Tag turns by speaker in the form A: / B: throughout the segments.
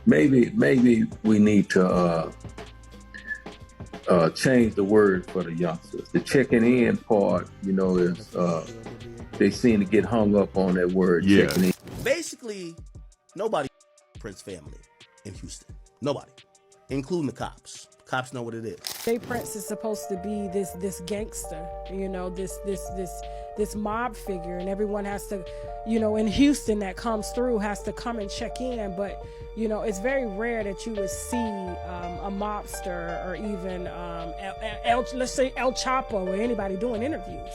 A: maybe we need to change the word for the youngsters. The checking in part, is they seem to get hung up on that word checking in.
B: Basically, nobody Prince family in Houston. Nobody, including the cops. Cops know what it is.
C: Jay Prince is supposed to be this gangster, this mob figure, and everyone has to, in Houston that comes through has to come and check in. But it's very rare that you would see a mobster or even let's say El Chapo or anybody doing interviews.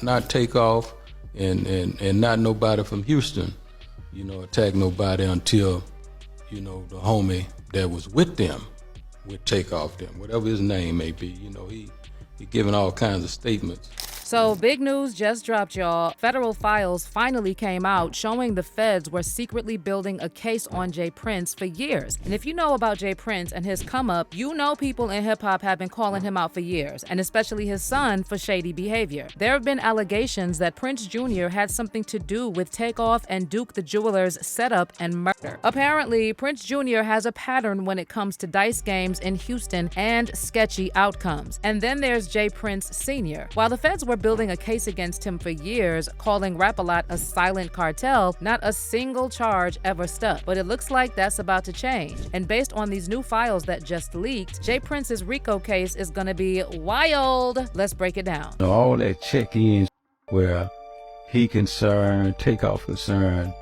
D: Not Takeoff and not nobody from Houston, attack nobody until, the homie that was with them would take off them, whatever his name may be. He giving all kinds of statements.
E: So big news just dropped, y'all. Federal files finally came out showing the feds were secretly building a case on Jay Prince for years. And if you know about Jay Prince and his come up, people in hip hop have been calling him out for years, and especially his son for shady behavior. There have been allegations that Prince Jr. had something to do with Takeoff and Duke the Jeweler's setup and murder. Apparently, Prince Jr. has a pattern when it comes to dice games in Houston and sketchy outcomes. And then there's Jay Prince Sr. While the feds were building a case against him for years, calling Rap-A-Lot a silent cartel, not a single charge ever stuck. But it looks like that's about to change. And based on these new files that just leaked, Jay Prince's RICO case is gonna be wild. Let's break it down.
D: All that check-in where he concerned, Takeoff concerned,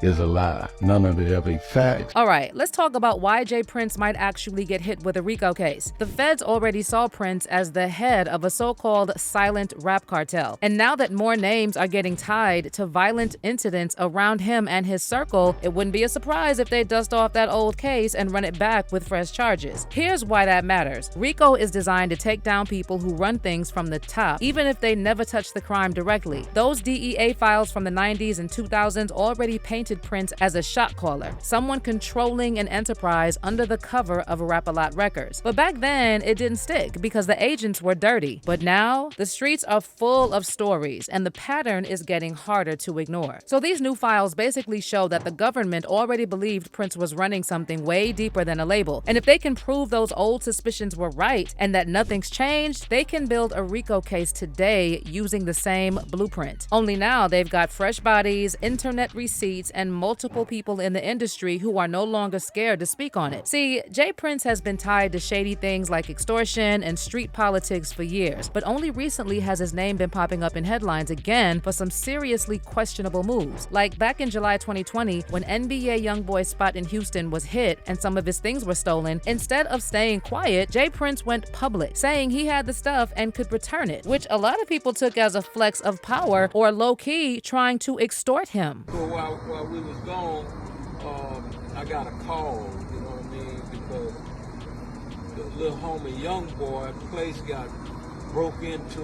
D: is a lie. None of it ever facts.
E: All right, let's talk about why Jay Prince might actually get hit with a RICO case. The feds already saw Prince as the head of a so-called silent rap cartel. And now that more names are getting tied to violent incidents around him and his circle, it wouldn't be a surprise if they dust off that old case and run it back with fresh charges. Here's why that matters. RICO is designed to take down people who run things from the top, even if they never touch the crime directly. Those DEA files from the 90s and 2000s already painted Prince as a shot caller, someone controlling an enterprise under the cover of Rap-A-Lot Records. But back then, it didn't stick because the agents were dirty. But now, the streets are full of stories, and the pattern is getting harder to ignore. So these new files basically show that the government already believed Prince was running something way deeper than a label. And if they can prove those old suspicions were right and that nothing's changed, they can build a RICO case today using the same blueprint. Only now they've got fresh bodies, internet receipts, and multiple people in the industry who are no longer scared to speak on it. See, Jay Prince has been tied to shady things like extortion and street politics for years, but only recently has his name been popping up in headlines again for some seriously questionable moves. Like back in July 2020, when NBA YoungBoy's spot in Houston was hit and some of his things were stolen, instead of staying quiet, Jay Prince went public, saying he had the stuff and could return it, which a lot of people took as a flex of power or low-key trying to extort him.
F: While we was gone, I got a call, you know what I mean, because the little homie YoungBoy place got broke into.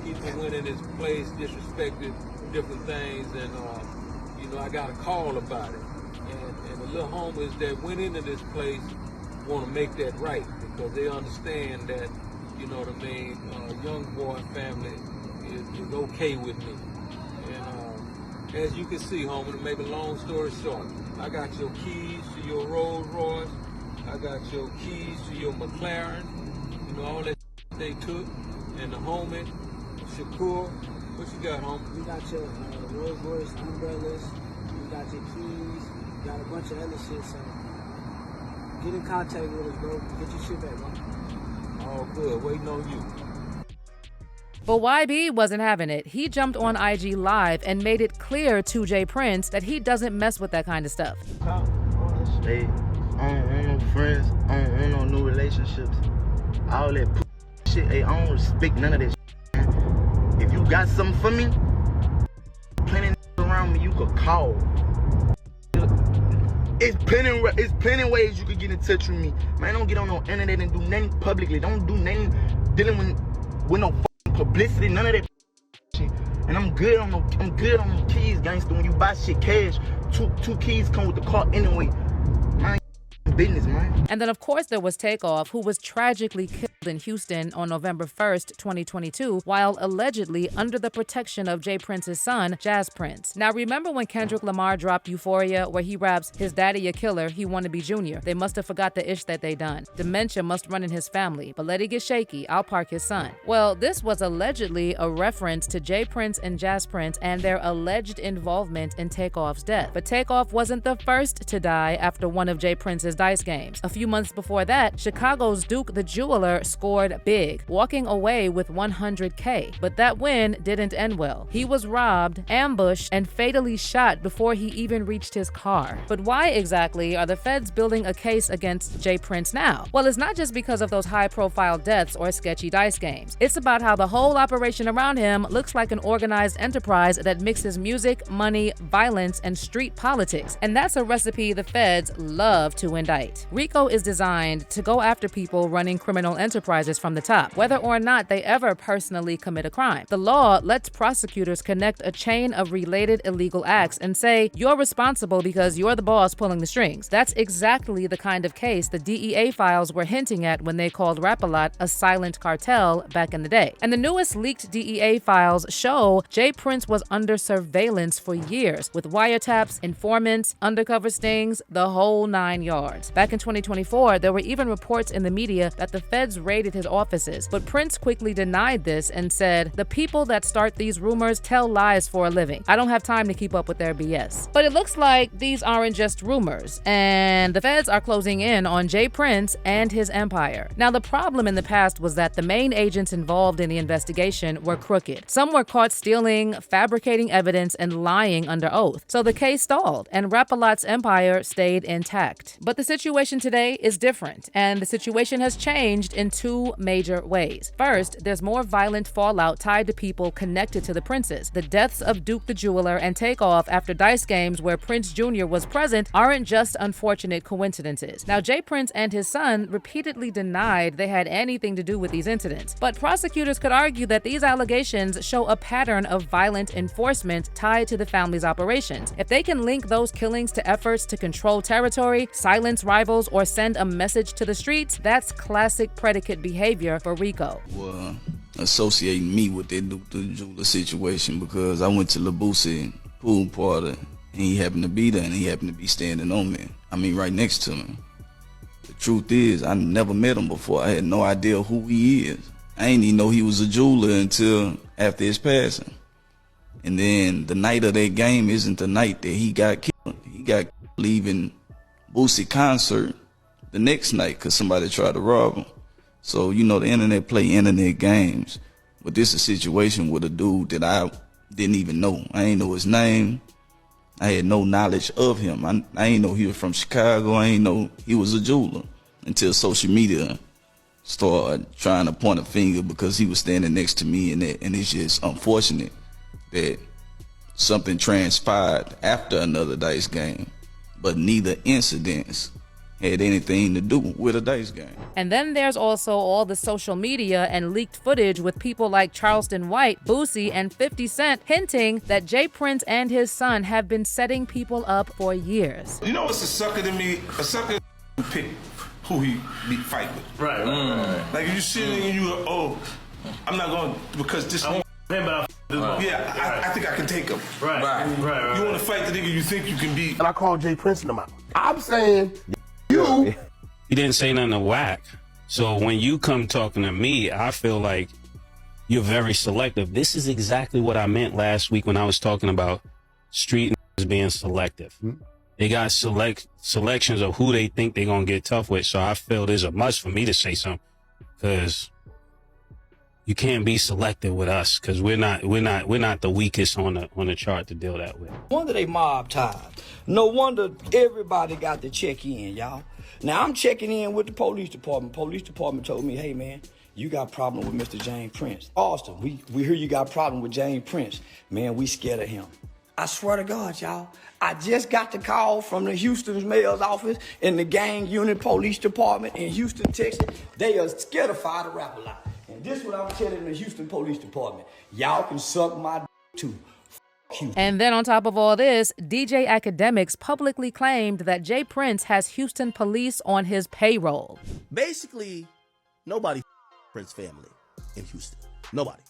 F: People went in his place, disrespected different things, and I got a call about it. And the little homies that went into this place want to make that right because they understand that, you know what I mean, YoungBoy family is okay with me. And as you can see, homie, to make a long story short, I got your keys to your Rolls Royce, I got your keys to your McLaren, all that they took, and the homie, Shakur, what you got, homie?
G: We got your Rolls Royce umbrellas, we got your keys, we got a bunch of other shit, so get in contact with us, bro. Get your shit back, bro.
F: All good, waiting on you.
E: But YB wasn't having it. He jumped on IG Live and made it clear to Jay Prince that he doesn't mess with that kind of stuff.
H: Hey, I don't want no friends, I don't want no new relationships. All that shit, hey, I don't respect none of that shit. If you got something for me, plenty around me you could call. It's plenty ways you could get in touch with me. Man, don't get on no internet and do nothing publicly. Don't do nothing dealing with no publicity, none of that shit. And I'm good on the keys, gangster. When you buy shit cash, two keys come with the car anyway. Man, business, man.
E: And then, of course, there was Takeoff, who was tragically killed in Houston on November 1st, 2022, while allegedly under the protection of Jay Prince's son, Jazz Prince. Now, remember when Kendrick Lamar dropped Euphoria, where he raps, "His daddy a killer, he wanna be Junior. They must have forgot the ish that they done. Dementia must run in his family, but let it get shaky, I'll park his son." Well, this was allegedly a reference to Jay Prince and Jazz Prince and their alleged involvement in Takeoff's death. But Takeoff wasn't the first to die after one of Jay Prince's dice games. A few months before that, Chicago's Duke the Jeweler scored big, walking away with $100K. But that win didn't end well. He was robbed, ambushed, and fatally shot before he even reached his car. But why exactly are the feds building a case against Jay Prince now? Well, it's not just because of those high-profile deaths or sketchy dice games. It's about how the whole operation around him looks like an organized enterprise that mixes music, money, violence, and street politics. And that's a recipe the feds love to indict. RICO is designed to go after people running criminal enterprises from the top, whether or not they ever personally commit a crime. The law lets prosecutors connect a chain of related illegal acts and say, you're responsible because you're the boss pulling the strings. That's exactly the kind of case the DEA files were hinting at when they called Rap-A-Lot a silent cartel back in the day. And the newest leaked DEA files show Jay Prince was under surveillance for years, with wiretaps, informants, undercover stings, the whole 9 yards. Back in 2024, there were even reports in the media that the feds raided his offices, but Prince quickly denied this and said, "The people that start these rumors tell lies for a living. I don't have time to keep up with their BS." But it looks like these aren't just rumors, and the feds are closing in on Jay Prince and his empire. Now, the problem in the past was that the main agents involved in the investigation were crooked. Some were caught stealing, fabricating evidence, and lying under oath. So the case stalled, and Rap-A-Lot's empire stayed intact. But the situation today is different, and the situation has changed in two major ways. First, there's more violent fallout tied to people connected to the Princes. The deaths of Duke the Jeweler and Takeoff after dice games where Prince Jr. was present aren't just unfortunate coincidences. Now, Jay Prince and his son repeatedly denied they had anything to do with these incidents, but prosecutors could argue that these allegations show a pattern of violent enforcement tied to the family's operations. If they can link those killings to efforts to control territory, silence rivals, or send a message to the streets, that's classic predicate behavior for RICO.
I: Well, associating me with that Duke the Jeweler situation because I went to LaBusi pool party and he happened to be there and he happened to be standing on me. I mean, right next to me. The truth is, I never met him before. I had no idea who he is. I didn't even know he was a jeweler until after his passing. And then the night of that game isn't the night that he got killed. He got leaving Boosie concert the next night because somebody tried to rob him. So, you know, the internet play internet games. But this is a situation with a dude that I didn't even know. I ain't know his name. I had no knowledge of him. I ain't know he was from Chicago. I ain't know he was a jeweler until social media started trying to point a finger because he was standing next to me, and it's just unfortunate that something transpired after another dice game, but neither incidents had anything to do with a dice game.
E: And then there's also all the social media and leaked footage with people like Charleston White, Boosie, and 50 Cent hinting that Jay Prince and his son have been setting people up for years.
J: You know what's a sucker to me? A sucker who pick who he be fight with. Right. Like if you sitting and you go, oh, I'm not going because this nigga. I think I can take him. Right. You want to fight the nigga you think you can beat.
K: And I called Jay Prince in the mouth. I'm saying you.
L: He didn't say nothing to whack. So when you come talking to me, I feel like you're very selective. This is exactly what I meant last week when I was talking about street being selective. They got selections of who they think they're gonna get tough with. So I feel there's a must for me to say something, because you can't be selective with us, because we're not the weakest on the chart to deal that with.
M: No wonder they mob tied. No wonder everybody got to check in, y'all. Now I'm checking in with the police department. Police department told me, hey man, you got a problem with Mr. James Prince. Austin, we hear you got a problem with James Prince. Man, we scared of him. I swear to God, y'all, I just got the call from the Houston's mayor's office and the gang unit police department in Houston, Texas. They are scared of Rap-A-Lot. And this is what I'm telling the Houston Police Department. Y'all can suck my too.
E: And then on top of all this, DJ Academics publicly claimed that J. Prince has Houston police on his payroll.
B: Basically, nobody Prince family in Houston. Nobody,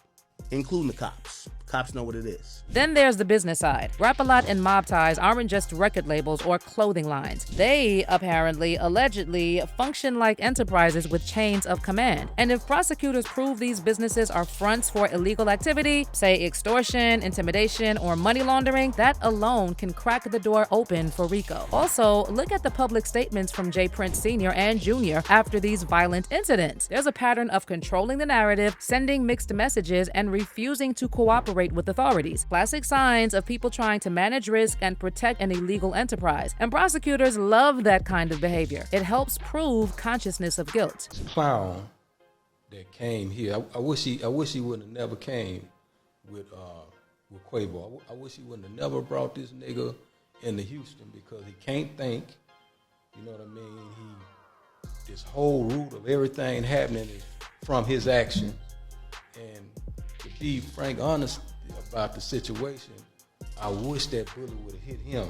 B: including the cops. Cops know what it is.
E: Then there's the business side. Rap-A-Lot and Mob Ties aren't just record labels or clothing lines. They apparently, allegedly, function like enterprises with chains of command. And if prosecutors prove these businesses are fronts for illegal activity, say extortion, intimidation, or money laundering, that alone can crack the door open for RICO. Also, look at the public statements from J. Prince Sr. and Jr. after these violent incidents. There's a pattern of controlling the narrative, sending mixed messages, and refusing to cooperate with authorities. Classic signs of people trying to manage risk and protect an illegal enterprise. And prosecutors love that kind of behavior. It helps prove consciousness of guilt.
D: This clown that came here, I wish he wouldn't have never came with Quavo. I wish he wouldn't have never brought this nigga into Houston because he can't think. You know what I mean? This whole root of everything happening is from his action. And to be frank, honest about the situation, I wish that bullet would have hit him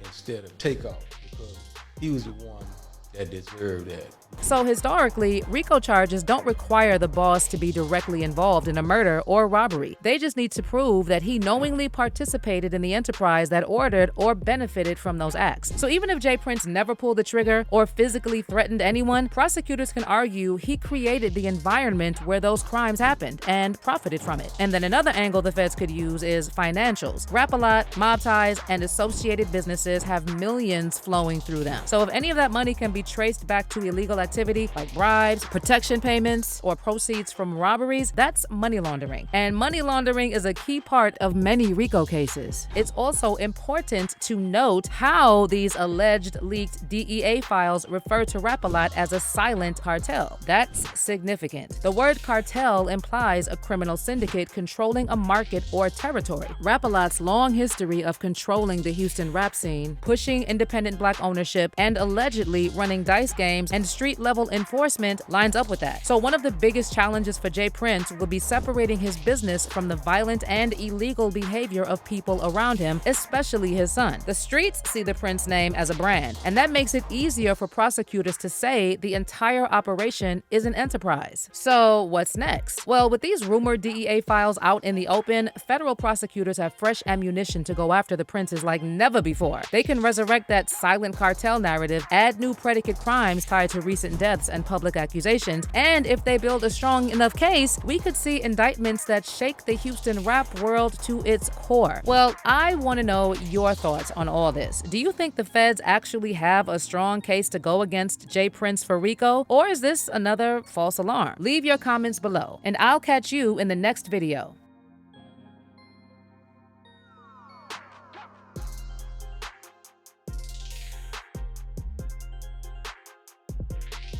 D: instead of Takeoff because he was the one that deserved that.
E: So historically, RICO charges don't require the boss to be directly involved in a murder or robbery. They just need to prove that he knowingly participated in the enterprise that ordered or benefited from those acts. So even if J. Prince never pulled the trigger or physically threatened anyone, prosecutors can argue he created the environment where those crimes happened and profited from it. And then another angle the feds could use is financials. Rap-A-Lot, Mob Ties, and associated businesses have millions flowing through them. So if any of that money can be traced back to illegal activity like bribes, protection payments, or proceeds from robberies, that's money laundering. And money laundering is a key part of many RICO cases. It's also important to note how these alleged leaked DEA files refer to Rap-A-Lot as a silent cartel. That's significant. The word cartel implies a criminal syndicate controlling a market or territory. Rap-A-Lot's long history of controlling the Houston rap scene, pushing independent Black ownership, and allegedly running dice games and street-level enforcement lines up with that. So one of the biggest challenges for J. Prince will be separating his business from the violent and illegal behavior of people around him, especially his son. The streets see the Prince name as a brand, and that makes it easier for prosecutors to say the entire operation is an enterprise. So what's next? Well, with these rumored DEA files out in the open, federal prosecutors have fresh ammunition to go after the Princes like never before. They can resurrect that silent cartel narrative, add new predicate crimes tied to recent deaths and public accusations, and if they build a strong enough case, we could see indictments that shake the Houston rap world to its core. Well, I want to know your thoughts on all this. Do you think the feds actually have a strong case to go against J. Prince for RICO, or is this another false alarm? Leave your comments below, and I'll catch you in the next video.